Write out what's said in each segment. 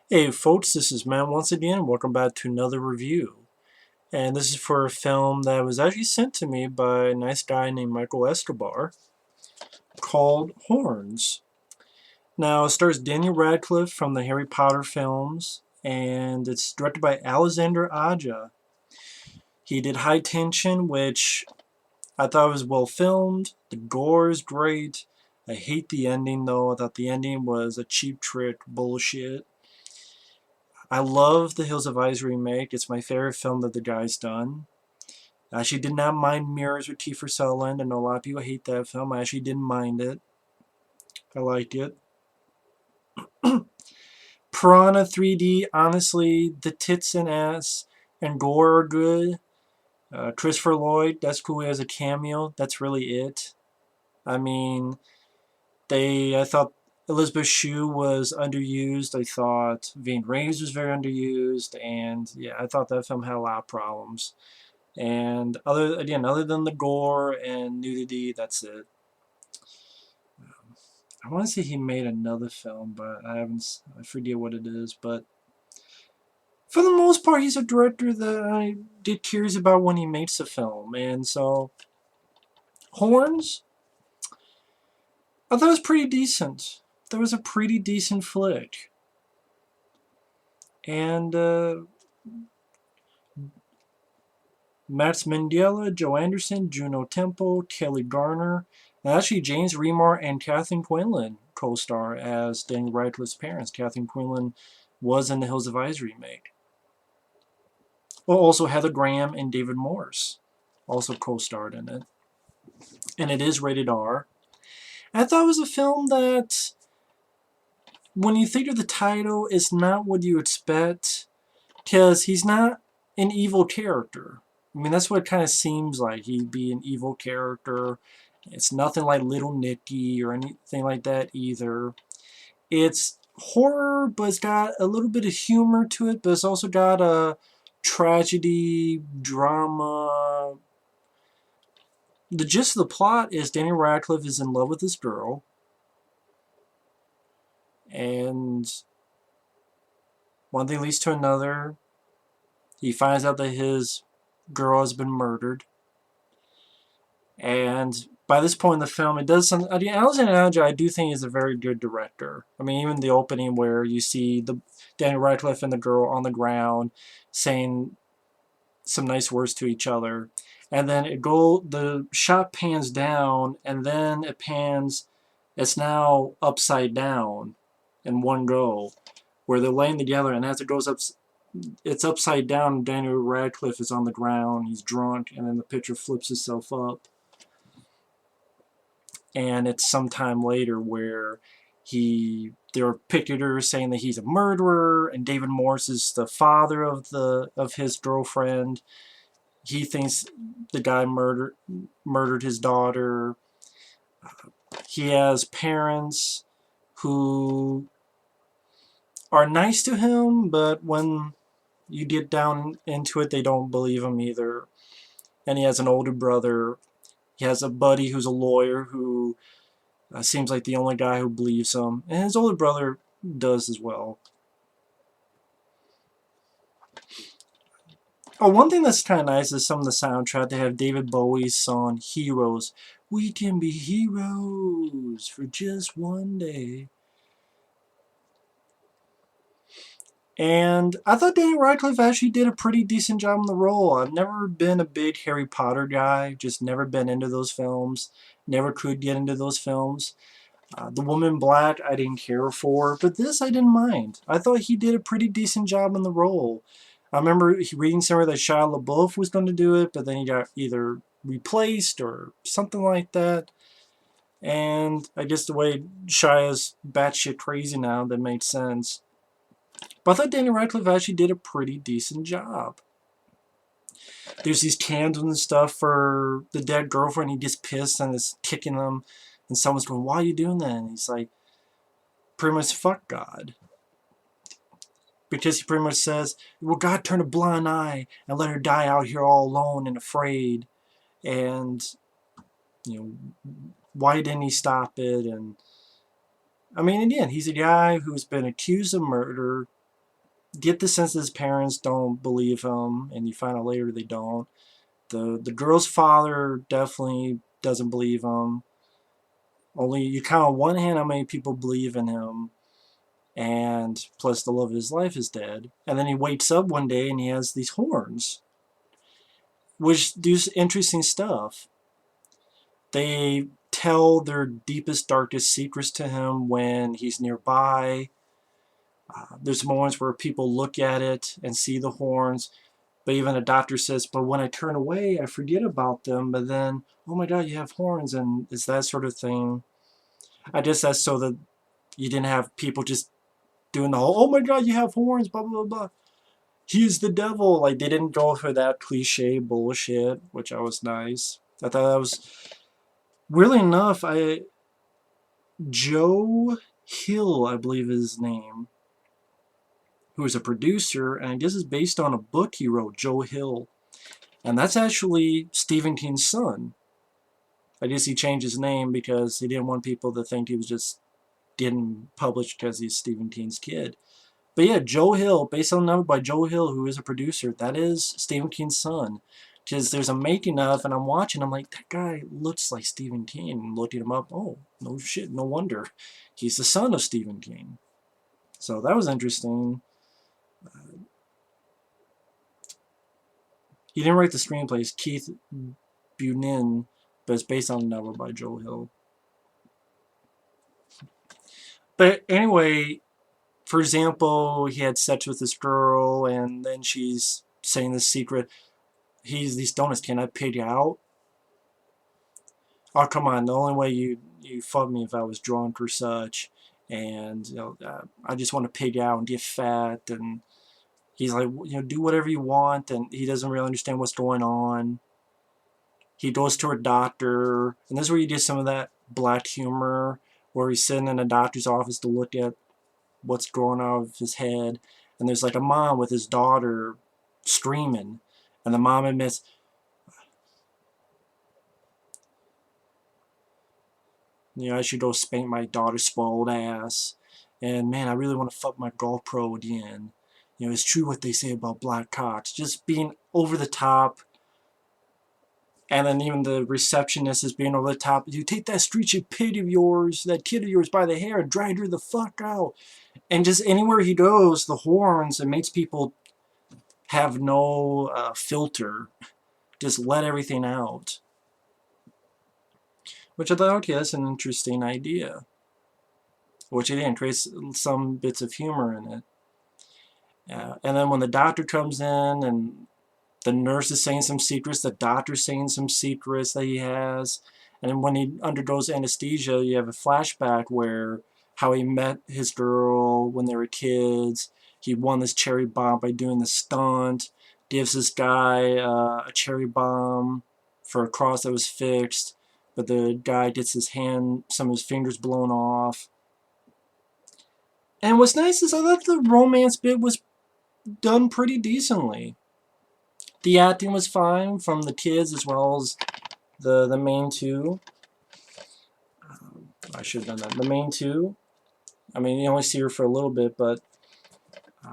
Hey folks, this is Matt once again. Welcome back to another review. And this is for a film that was actually sent to me by a nice guy named Michael Escobar called Horns. Now, it stars Daniel Radcliffe from the Harry Potter films, and it's directed by Alexandre Aja. He did High Tension, which I thought was well filmed. The gore is great. I hate the ending, though. I thought the ending was a cheap trick bullshit. I love the Hills of Eyes remake. It's my favorite film that the guy's done. I actually did not mind Mirrors with Kiefer Sutherland. I know a lot of people hate that film. I actually didn't mind it. I liked it. Piranha 3D, honestly, the tits and ass and gore are good. Christopher Lloyd, that's cool. He has a cameo. That's really it. I mean, I thought Elizabeth Shue was underused. I thought Vane Rames was very underused. And yeah, I thought that film had a lot of problems. And other than the gore and nudity, that's it. I want to say he made another film, but I forget what it is. But for the most part, he's a director that I did curious about when he makes a film. And so, Horns, I thought it was pretty decent. That was a pretty decent flick. And Max Minghella, Joe Anderson, Juno Temple, Kelly Garner, and actually James Remar and Kathleen Quinlan co-star as Daniel Radcliffe's parents. Kathleen Quinlan was in the Hills of Eyes remake. Well, also Heather Graham and David Morse also co-starred in it. And it is rated R. I thought it was a film that, when you think of the title, is not what you expect, because he's not an evil character. I mean, that's what it kind of seems like. He'd be an evil character. It's nothing like Little Nicky or anything like that either. It's horror, but it's got a little bit of humor to it, but it's also got a tragedy, drama. The gist of the plot is Daniel Radcliffe is in love with this girl, and one thing leads to another. He finds out that his girl has been murdered. And by this point in the film, it does some. Alexandre Aja, I do think, is a very good director. I mean, even the opening where you see the Daniel Radcliffe and the girl on the ground saying some nice words to each other, and then the shot pans down, and then it pans. It's now upside down in one go, where they're laying together, and as it goes up, it's upside down. Daniel Radcliffe is on the ground. He's drunk, and then the picture flips itself up. And it's sometime later where there are picketers saying that he's a murderer, and David Morse is the father of his girlfriend. He thinks the guy murdered his daughter. He has parents who are nice to him, but when you get down into it, they don't believe him either. And he has an older brother. He has a buddy who's a lawyer who seems like the only guy who believes him. And his older brother does as well. Oh, one thing that's kind of nice is some of the soundtrack. They have David Bowie's song Heroes. We can be heroes for just one day. And I thought Daniel Radcliffe actually did a pretty decent job in the role. I've never been a big Harry Potter guy, just never been into those films, never could get into those films. The Woman in Black I didn't care for, but this I didn't mind. I thought he did a pretty decent job in the role. I remember reading somewhere that Shia LaBeouf was going to do it, but then he got either replaced or something like that. And I guess the way Shia's batshit crazy now, that made sense. But I thought Daniel Radcliffe actually did a pretty decent job. There's these candles and stuff for the dead girlfriend. He gets pissed and is kicking them. And someone's going, why are you doing that? And he's like, pretty much fuck God. Because he pretty much says, well, God turned a blind eye and let her die out here all alone and afraid. And, why didn't he stop it? And, I mean, again, he's a guy who's been accused of murder. get the sense that his parents don't believe him, and you find out later they don't. The girl's father definitely doesn't believe him. Only you count on one hand how many people believe in him, and plus the love of his life is dead. And then he wakes up one day and he has these horns, which do interesting stuff. They tell their deepest, darkest secrets to him when he's nearby. There's moments where people look at it and see the horns, but even a doctor says, but when I turn away, I forget about them. But then, oh my God, you have horns, and it's that sort of thing. I guess that's so that you didn't have people just doing the whole, oh my God, you have horns, blah, blah, blah. He's the devil. Like, they didn't go for that cliche bullshit, which I was nice. I thought that was, weirdly enough, Joe Hill, I believe is his name, who is a producer, and I guess it's based on a book he wrote, Joe Hill. And that's actually Stephen King's son. I guess he changed his name because he didn't want people to think he was just getting published because he's Stephen King's kid. But yeah, Joe Hill, based on a novel by Joe Hill, who is a producer, that is Stephen King's son. Because there's a making of, and I'm watching, I'm like, that guy looks like Stephen King. And looking him up, oh, no shit, no wonder. He's the son of Stephen King. So that was interesting. He didn't write the screenplay, it's Keith Bunin, but it's based on a novel by Joe Hill. But anyway, for example, he had sex with this girl, and then she's saying this secret. These donuts, can I pig out? Oh, come on, the only way you fuck me if I was drunk or such. And, I just want to pig out and get fat. And he's like, do whatever you want. And he doesn't really understand what's going on. He goes to a doctor. And this is where you get some of that black humor, where he's sitting in a doctor's office to look at what's growing out of his head. And there's like a mom with his daughter screaming. And the mom admits, I should go spank my daughter's spoiled ass. And man, I really want to fuck my golf pro again. It's true what they say about black cocks. Just being over the top. And then even the receptionist is being over the top. You take that screechy pig of yours, that kid of yours by the hair and drag her the fuck out. And just anywhere he goes, the horns, it makes people have no filter. Just let everything out. Which I thought, okay, that's an interesting idea. Which again creates some bits of humor in it. And then when the doctor comes in and the nurse is saying some secrets, the doctor's saying some secrets that he has, and then when he undergoes anesthesia, you have a flashback where how he met his girl when they were kids. He won this cherry bomb by doing the stunt, gives this guy a cherry bomb for a cross that was fixed, but the guy gets his hand, some of his fingers blown off. And what's nice is I thought the romance bit was done pretty decently. The acting was fine from the kids as well as the main two. I should have done that. The main two. I mean, you only see her for a little bit, but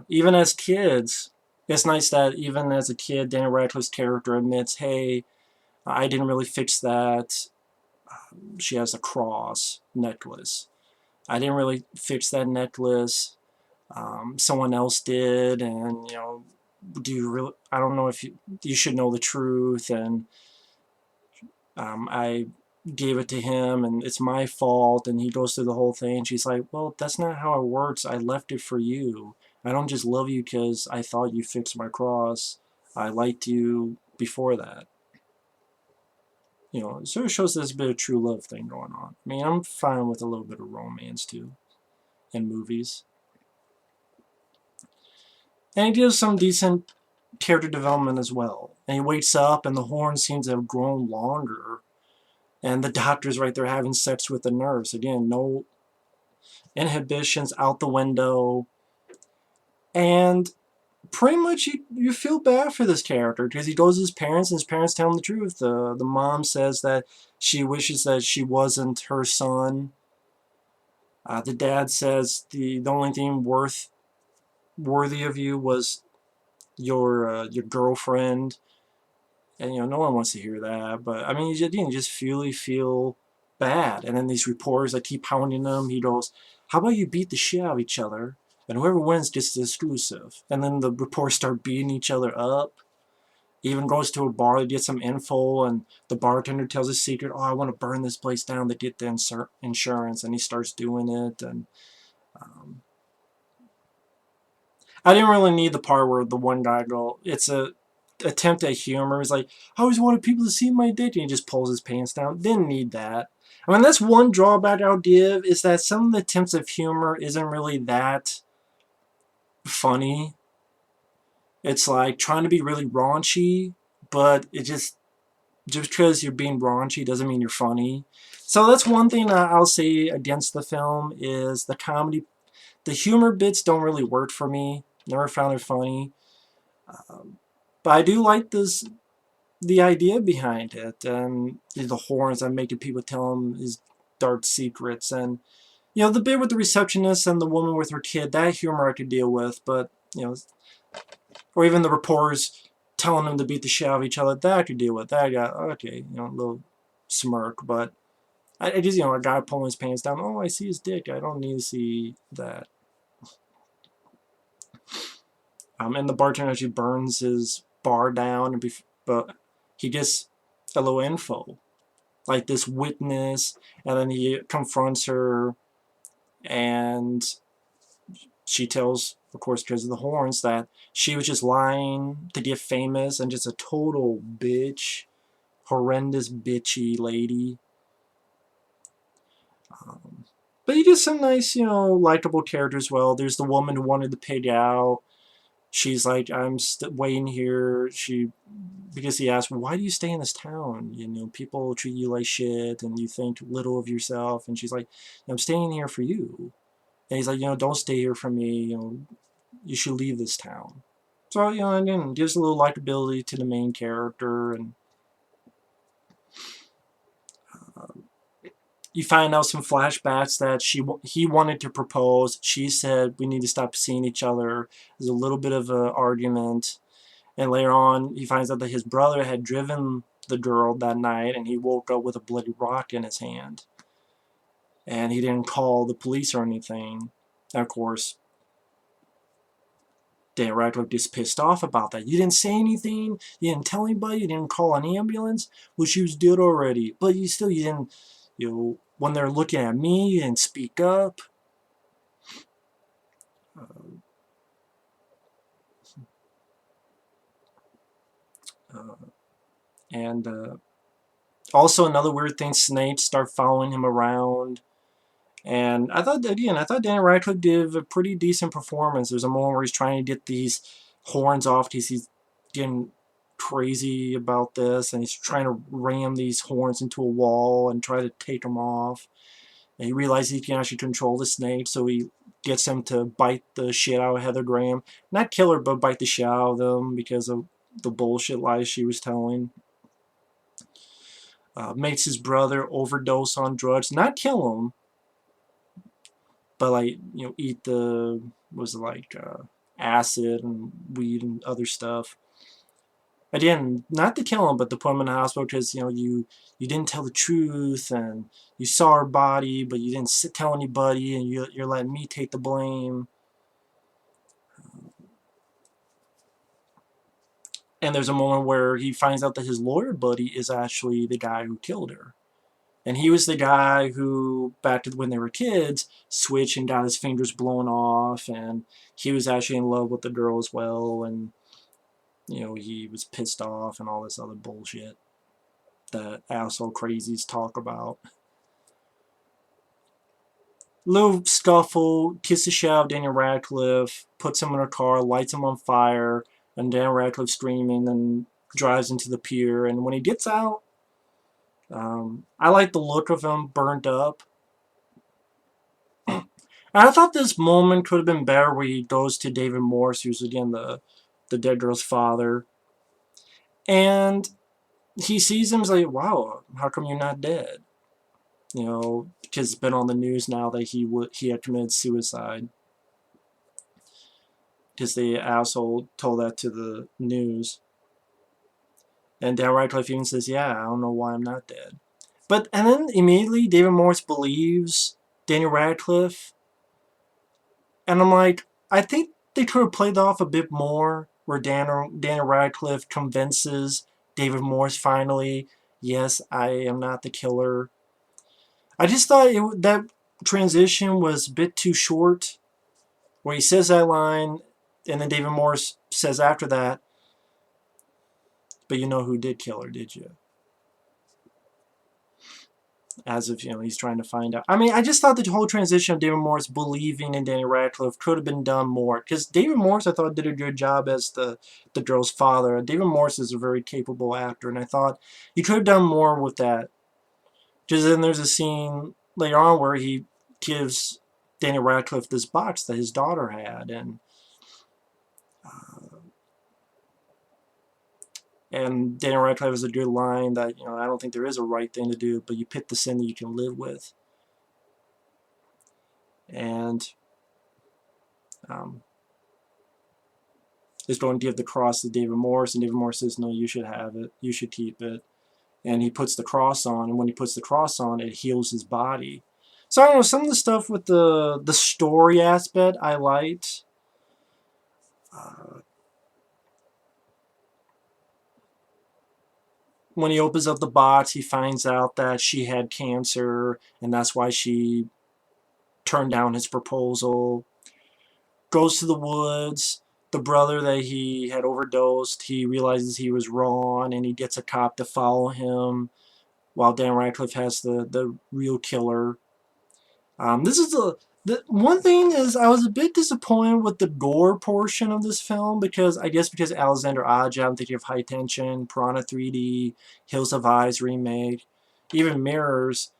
even as kids, it's nice that even as a kid, Daniel Radcliffe's character admits, hey, I didn't really fix that. She has a cross necklace. I didn't really fix that necklace. Someone else did, and do you really? I don't know if you should know the truth, and I gave it to him, and it's my fault. And he goes through the whole thing. And she's like, "Well, that's not how it works. I left it for you. I don't just love you because I thought you fixed my cross. I liked you before that." It sort of shows there's a bit of true love thing going on. I mean, I'm fine with a little bit of romance too in movies. And he gives some decent character development as well. And he wakes up and the horn seems to have grown longer. And the doctor's right there having sex with the nurse. Again, no inhibitions, out the window. And pretty much you feel bad for this character because he goes to his parents and his parents tell him the truth. The mom says that she wishes that she wasn't her son. The dad says the only thing worth worthy of you was your girlfriend, and no one wants to hear that. But I mean, you just really feel bad. And then these reporters that keep hounding him, he goes, "How about you beat the shit out of each other, and whoever wins gets the exclusive." And then the reporters start beating each other up. He even goes to a bar to get some info, and the bartender tells his secret. "Oh, I want to burn this place down to get the insurance," and he starts doing it. And um, I didn't really need the part where the one guy go, it's a attempt at humor. He's like, "I always wanted people to see my dick," and he just pulls his pants down. Didn't need that. I mean, that's one drawback I'll give, is that some of the attempts of humor isn't really that funny. It's like trying to be really raunchy, but it just because you're being raunchy doesn't mean you're funny. So that's one thing I'll say against the film, is the comedy, the humor bits don't really work for me. Never found it funny. But I do like the idea behind it, and the horns that making people tell him his dark secrets, and the bit with the receptionist and the woman with her kid, that humor I could deal with, but or even the reporters telling them to beat the shit out of each other, that I could deal with. That I got okay, a little smirk, but I just a guy pulling his pants down. Oh, I see his dick. I don't need to see that. And the bartender actually burns his bar down, but he gets a little info, like this witness, and then he confronts her, and she tells, of course, because of the horns, that she was just lying to get famous and just a total bitch, horrendous bitchy lady. But you get some nice, likable characters as well. There's the woman who wanted the pig out. She's like, I'm waiting here. Because he asked, why do you stay in this town? People treat you like shit, and you think little of yourself. And she's like, I'm staying here for you. And he's like, don't stay here for me. You should leave this town. So, again, gives a little likability to the main character, and you find out some flashbacks that he wanted to propose. She said, we need to stop seeing each other. There's a little bit of an argument. And later on, he finds out that his brother had driven the girl that night, and he woke up with a bloody rock in his hand. And he didn't call the police or anything. And of course, Dan Radcliffe gets pissed off about that. You didn't say anything. You didn't tell anybody. You didn't call an ambulance. Well, she was dead already. But you didn't, when they're looking at me, you didn't speak up. And also another weird thing, snakes start following him around. And I thought Daniel Radcliffe did a pretty decent performance. There's a moment where he's trying to get these horns off because he's getting crazy about this, and he's trying to ram these horns into a wall and try to take them off. And he realizes he can actually control the snake, so he gets him to bite the shit out of Heather Graham. Not kill her, but bite the shit out of them because of the bullshit lies she was telling. Makes his brother overdose on drugs. Not kill him, but like eat the acid and weed and other stuff. Again, not to kill him, but to put him in the hospital because you didn't tell the truth, and you saw her body, but you didn't tell anybody, and you're letting me take the blame. And there's a moment where he finds out that his lawyer buddy is actually the guy who killed her. And he was the guy who, back to when they were kids, switched and got his fingers blown off, and he was actually in love with the girl as well, and he was pissed off and all this other bullshit that asshole crazies talk about. Little scuffle, kiss the shit out of Daniel Radcliffe, puts him in a car, lights him on fire, and Daniel Radcliffe screaming, and drives into the pier. And when he gets out, I like the look of him burnt up. And I thought this moment could have been better where he goes to David Morse, who's again the dead girl's father. And he sees him, he's like, wow, how come you're not dead? Because it's been on the news now that he had committed suicide. because the asshole told that to the news. And Dan Radcliffe even says, "Yeah, I don't know why I'm not dead." But and then immediately David Morse believes Daniel Radcliffe, and I'm like, I think they could have played off a bit more, where Daniel Radcliffe convinces David Morse finally, yes, I am not the killer. I just thought that transition was a bit too short, where he says that line, and then David Morse says after that, "But you know who did kill her, did you?" As if, he's trying to find out. I mean, I just thought the whole transition of David Morse believing in Danny Radcliffe could have been done more. Because David Morse, I thought, did a good job as the girl's father. David Morse is a very capable actor, and I thought he could have done more with that. Because then there's a scene later on where he gives Danny Radcliffe this box that his daughter had, and Danny Radcliffe has a good line that, I don't think there is a right thing to do, but you pick the sin that you can live with. And is going to give the cross to David Morse, and David Morse says, "No, you should have it. You should keep it." And he puts the cross on, and when he puts the cross on, it heals his body. So I don't know, some of the stuff with the story aspect I liked. When he opens up the box, he finds out that she had cancer, and that's why she turned down his proposal. Goes to the woods. The brother that he had overdosed, he realizes he was wrong, and he gets a cop to follow him, while Dan Radcliffe has the real killer. This is the one thing is I was a bit disappointed with the gore portion of this film, because I guess because Alexandre Aja, I'm thinking of High Tension, Piranha 3D, Hills of Eyes remake, even Mirrors.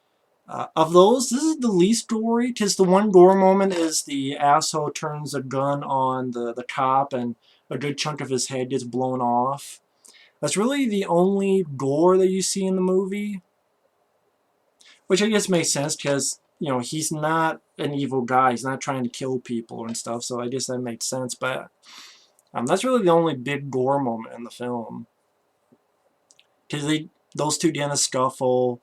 Of those, this is the least gory, because the one gore moment is the asshole turns a gun on the cop, and a good chunk of his head gets blown off. That's really the only gore that you see in the movie. Which I guess makes sense, because, he's not an evil guy. He's not trying to kill people and stuff, so I guess that makes sense. But that's really the only big gore moment in the film. Because those two get in a scuffle.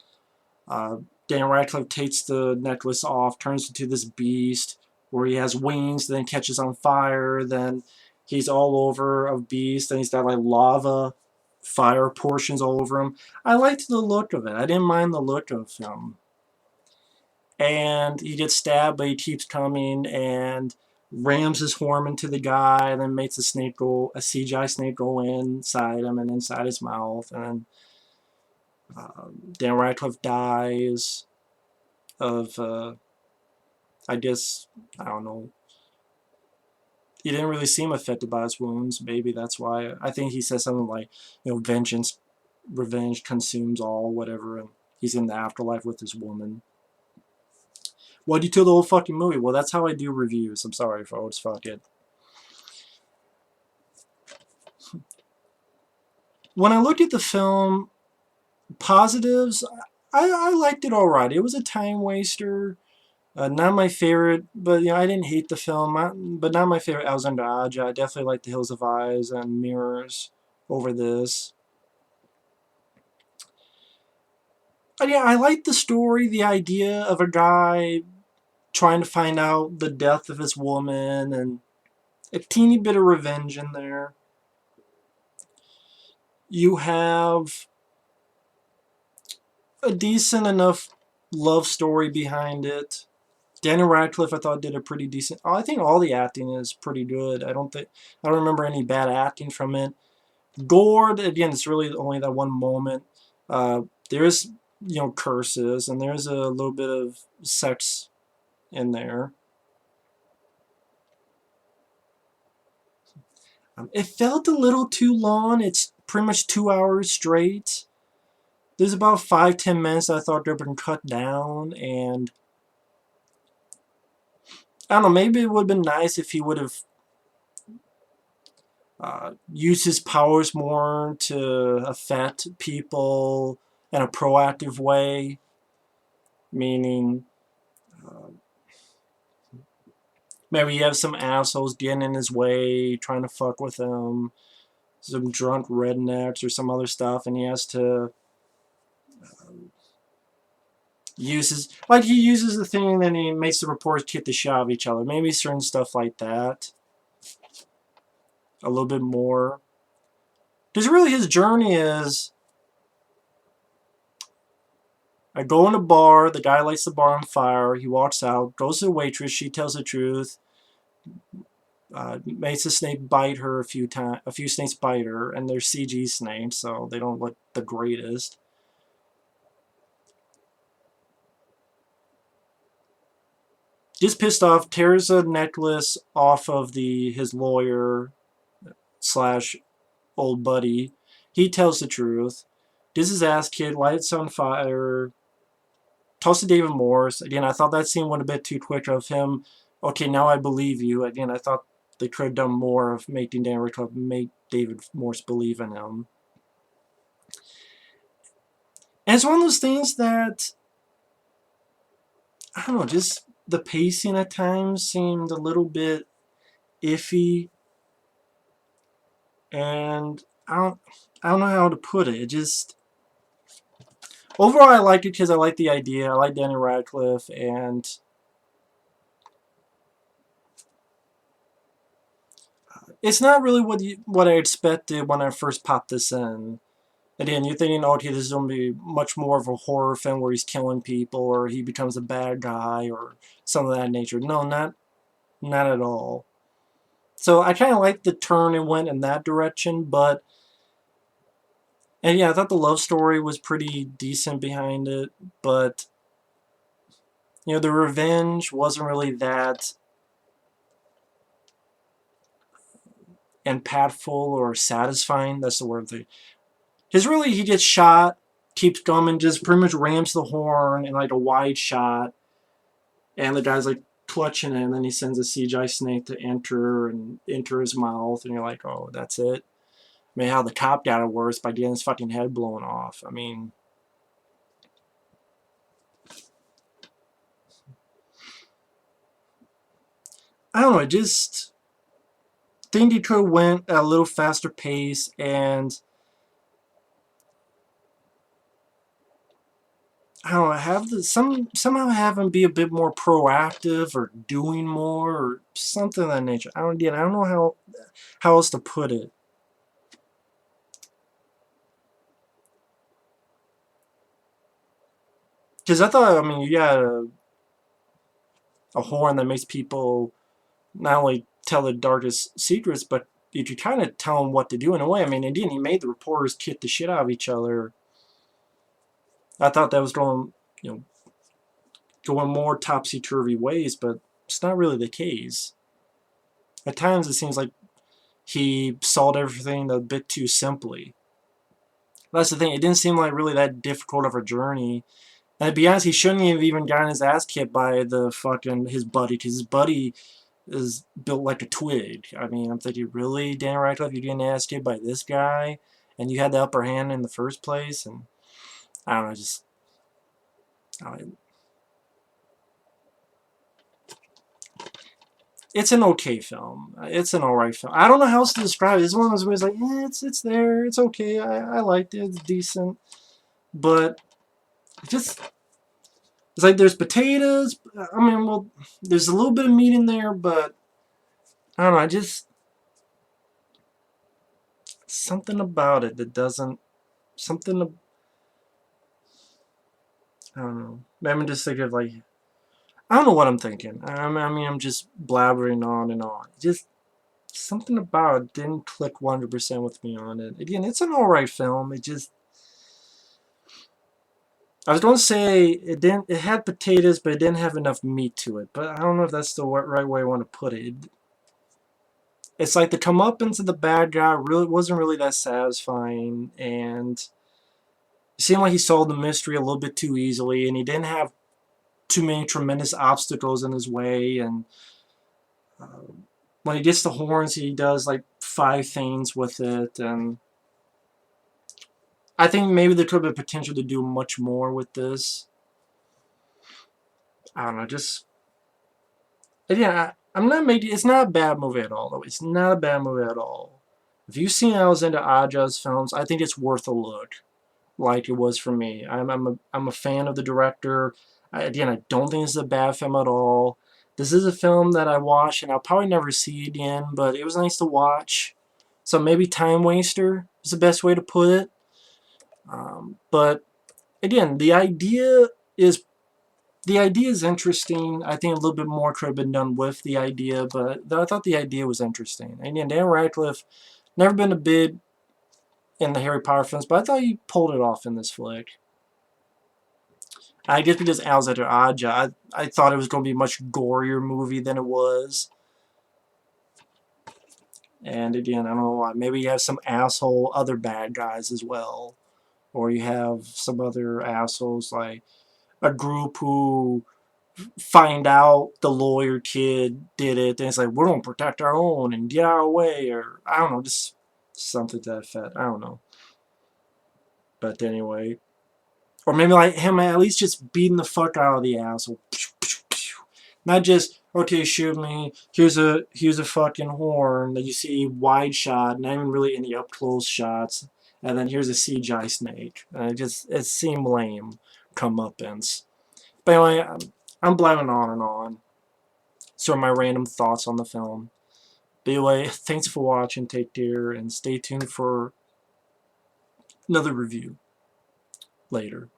Dan Radcliffe takes the necklace off, turns into this beast, where he has wings, then catches on fire, then he's all over a beast, then he's got like lava fire portions all over him. I liked the look of it. I didn't mind the look of him. And he gets stabbed, but he keeps coming and rams his horn into the guy, and then makes a CGI snake go inside him and inside his mouth, and then Dan Radcliffe dies of, I guess, I don't know. He didn't really seem affected by his wounds. Maybe that's why. I think he says something like, revenge consumes all, whatever, and he's in the afterlife with his woman. Why'd you tell the whole fucking movie? Well, that's how I do reviews. I'm sorry, folks. Fuck it. When I look at the film, positives, I liked it alright. It was a time waster. Not my favorite, but I didn't hate the film. But not my favorite Alexandre Aja. I definitely like The Hills of Eyes and Mirrors over this. But yeah, I like the story, the idea of a guy trying to find out the death of his woman, and a teeny bit of revenge in there. You have a decent enough love story behind it. Daniel Radcliffe, I thought, did a pretty decent. I think all the acting is pretty good. I don't remember any bad acting from it. Gore, again, it's really only that one moment. There is, curses, and there's a little bit of sex in there. It felt a little too long. It's pretty much 2 hours straight. There's about 5-10 minutes I thought could have been cut down, and I don't know, maybe it would have been nice if he would have used his powers more to affect people in a proactive way. Meaning, Maybe you have some assholes getting in his way, trying to fuck with him, some drunk rednecks or some other stuff, and he has to use his, like, he uses the thing and then he makes the reporters kick the shit out of each other. Maybe certain stuff like that. A little bit more. Because really his journey is, I go in a bar, the guy lights the bar on fire, he walks out, goes to the waitress, she tells the truth, makes a snake bite her a few times, a few snakes bite her, and they're CG snakes, so they don't look the greatest. Just pissed off, tears a necklace off of his lawyer slash old buddy. He tells the truth. Does his ass kid, lights on fire, toss to David Morse. Again, I thought that scene went a bit too quick of him. Okay, now I believe you. Again, I thought they could have done more of making Dan Radcliffe make David Morse believe in him. And it's one of those things that, I don't know, just the pacing at times seemed a little bit iffy. And I don't know how to put it. It just, overall I like it because I like the idea. I like Danny Radcliffe, and it's not really what I expected when I first popped this in. Again, you're thinking, okay, this is going to be much more of a horror film where he's killing people or he becomes a bad guy or something of that nature. No, not at all. So I kind of like the turn it went in that direction, but, and yeah, I thought the love story was pretty decent behind it, but, you know, the revenge wasn't really that impactful or satisfying. That's the word. Because really, he gets shot, keeps coming, just pretty much rams the horn in like a wide shot, and the guy's like clutching it, and then he sends a CGI snake to enter his mouth, and you're like, oh, that's it. I mean, how the cop got it worse by getting his fucking head blown off. I mean, I don't know, just think he could have went at a little faster pace, and I don't know, somehow have him be a bit more proactive or doing more or something of that nature. I don't know how else to put it. Because I thought, I mean, you got a horn that makes people not only tell the darkest secrets, but you could kind of tell them what to do in a way. I mean, indeed, he made the reporters kick the shit out of each other. I thought that was going, you know, going more topsy-turvy ways, but it's not really the case. At times, it seems like he solved everything a bit too simply. That's the thing. It didn't seem like really that difficult of a journey. And to be honest, he shouldn't have even gotten his ass kicked by his buddy, because his buddy is built like a twig. I mean, I'm thinking, really, Dan Radcliffe, you're getting ass kicked by this guy, and you had the upper hand in the first place, and I don't know, just, I don't know. It's an okay film. It's an alright film. I don't know how else to describe it. It's one of those ways like, it's there, it's okay, I liked it, it's decent, but just, it's like there's potatoes. I mean, well, there's a little bit of meat in there, but I don't know. Something about it that doesn't. Something. I don't know. Maybe I'm just thinking of like. I don't know what I'm thinking. I mean, I'm just blabbering on and on. Just something about it didn't click 100% with me on it. Again, it's an alright film. It just. I was going to say it didn't. It had potatoes, but it didn't have enough meat to it. But I don't know if that's the right way I want to put it. It's like the comeuppance of the bad guy really wasn't really that satisfying, and it seemed like he solved the mystery a little bit too easily, and he didn't have too many tremendous obstacles in his way. And uh, when he gets the horns, he does like 5 things with it, and I think maybe there could have been potential to do much more with this. I don't know, just yeah. I'm not making. It's not a bad movie at all, though. It's not a bad movie at all. If you've seen Alexandre Aja's films, I think it's worth a look. Like it was for me. I'm a fan of the director. Again, I don't think it's a bad film at all. This is a film that I watched and I'll probably never see again, but it was nice to watch. So maybe time waster is the best way to put it. But again, is the idea is interesting. I think a little bit more could have been done with the idea, but I thought the idea was interesting. And again, Dan Radcliffe, never been a big in the Harry Potter films, but I thought he pulled it off in this flick. I guess because Alexandre Aja, I thought it was going to be a much gorier movie than it was. And again, I don't know why. Maybe you have some asshole other bad guys as well. Or you have some other assholes like a group who find out the lawyer kid did it, and it's like, we're going to protect our own and get our way. Or, I don't know, just something to that effect. I don't know. But anyway, or maybe like him at least just beating the fuck out of the asshole. Not just, okay, shoot me, here's a fucking horn that you see wide shot, not even really any up close shots, and then here's a CGI snake. It seemed lame comeuppance. But anyway, I'm blabbing on and on. So my random thoughts on the film. But anyway, thanks for watching, take care, and stay tuned for another review later.